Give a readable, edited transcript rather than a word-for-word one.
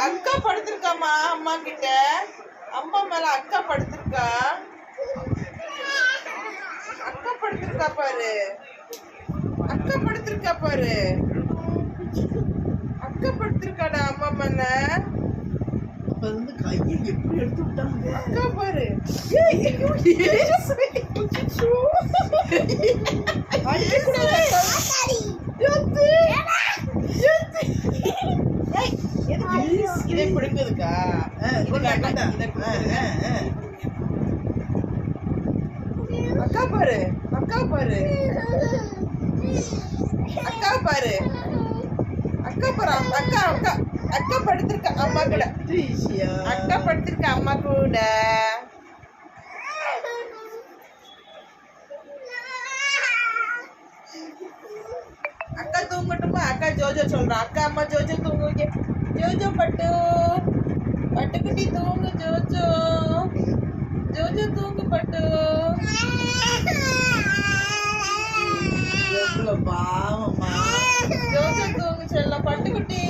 அக்கா படுத்திருக்காமா அம்மா கிட்ட. அம்மா மேல அக்கா படுத்திருக்கா. அக்கா படுத்திருக்கா பாரு. அக்கா படுத்திருக்கா பாரு. அக்கா படுத்திருக்காடா அம்மா மேல. கையை எப்படி எடுத்து விட்டாங்க. அக்கா பாரு. இதே பிடிக்குதுக்கா. அக்கா பாரு. அக்கா பாரு. அக்கா பாரு. அக்கா பாரு. அக்கா அக்கா அக்கா படுத்திருக்கா அம்மா கூட. அக்கா படுத்திருக்கா அம்மா கூட. அக்கா தூங்கட்டுமா? அக்கா ஜோஜோ சொல்றான். அக்கா அம்மா ஜோஜோ தூங்குங்க. ஜோஜோ பட்டு பட்டுக்குட்டி தூங்கு. ஜோஜோ ஜோஜோ தூங்கு பட்டு. பாவமா ஜோஜோ தூங்கு செல்லம். பட்டுக்குட்டி